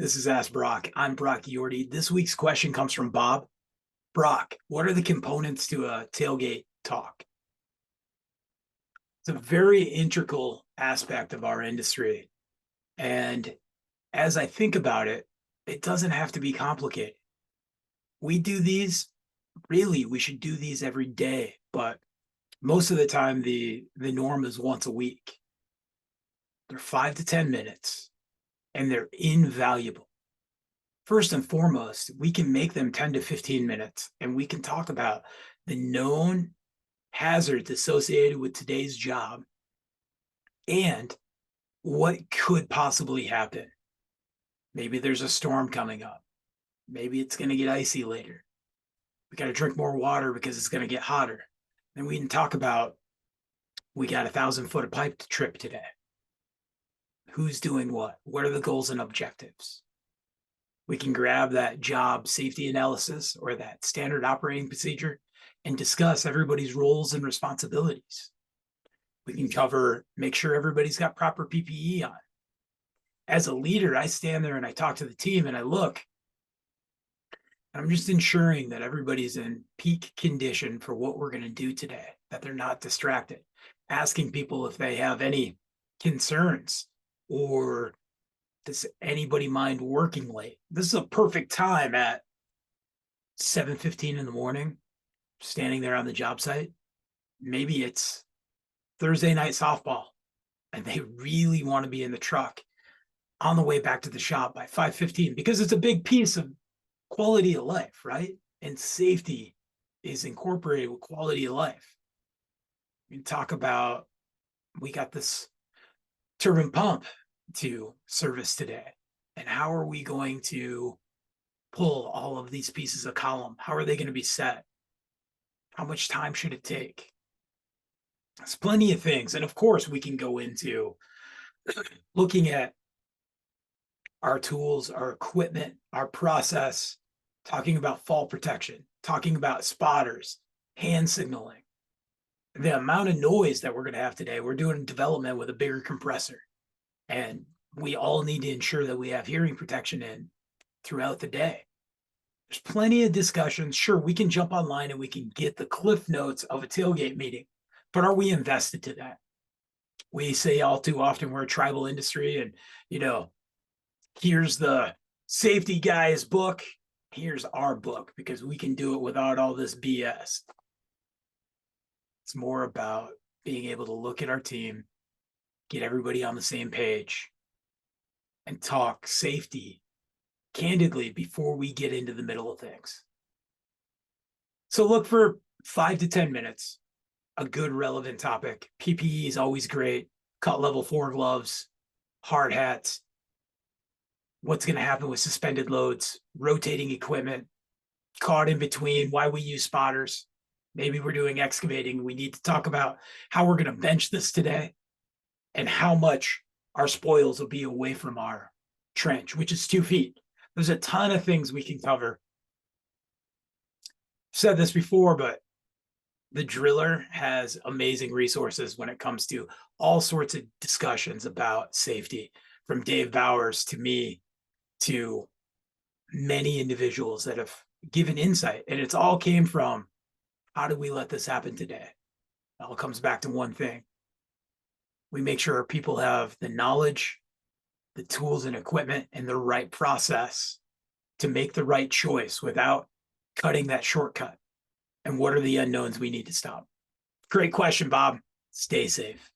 This is Ask Brock. I'm Brock Yorty. This week's question comes from Bob. Brock, what are the components to a tailgate talk? It's a very integral aspect of our industry. And as I think about it, it doesn't have to be complicated. We do these, really, we should do these every day, but most of the time the norm is once a week. They're 5 to 10 minutes and they're invaluable. First and foremost, we can make them 10 to 15 minutes and we can talk about the known hazards associated with today's job and what could possibly happen. Maybe there's a storm coming up. Maybe it's going to get icy later. We got to drink more water because it's going to get hotter. Then we can talk about we got 1,000 foot of pipe to trip today. Who's doing what? What are the goals and objectives? We can grab that job safety analysis or that standard operating procedure and discuss everybody's roles and responsibilities. We can cover, make sure everybody's got proper PPE on. As a leader, I stand there and I talk to the team and I look, and I'm just ensuring that everybody's in peak condition for what we're going to do today, that they're not distracted, asking people if they have any concerns or does anybody mind working late? This is a perfect time at 7:15 in the morning, standing there on the job site. Maybe it's Thursday night softball and they really want to be in the truck on the way back to the shop by 5:15 because it's a big piece of quality of life, right? And safety is incorporated with quality of life. We talk about, we got this turbine pump to service today. And how are we going to pull all of these pieces of column? How are they going to be set? How much time should it take? There's plenty of things. And of course, we can go into looking at our tools, our equipment, our process, talking about fall protection, talking about spotters, hand signaling. The amount of noise that we're going to have today, we're doing development with a bigger compressor. And we all need to ensure that we have hearing protection in throughout the day. There's plenty of discussions. Sure, we can jump online and we can get the cliff notes of a tailgate meeting, but are we invested to that? We say all too often we're a tribal industry and, here's the safety guy's book. Here's our book because we can do it without all this BS. It's more about being able to look at our team, get everybody on the same page, and talk safety candidly before we get into the middle of things. So look for 5 to 10 minutes, a good relevant topic. PPE is always great. Cut level 4 gloves, hard hats. What's going to happen with suspended loads, rotating equipment, caught in between, why we use spotters. Maybe we're doing excavating. We need to talk about how we're going to bench this today and how much our spoils will be away from our trench, which is 2 feet. There's a ton of things we can cover. I've said this before, but the driller has amazing resources when it comes to all sorts of discussions about safety, from Dave Bowers to me to many individuals that have given insight. And it's all came from, how do we let this happen today? It all comes back to one thing. We make sure our people have the knowledge, the tools and equipment, and the right process to make the right choice without cutting that shortcut. And what are the unknowns we need to stop? Great question, Bob. Stay safe.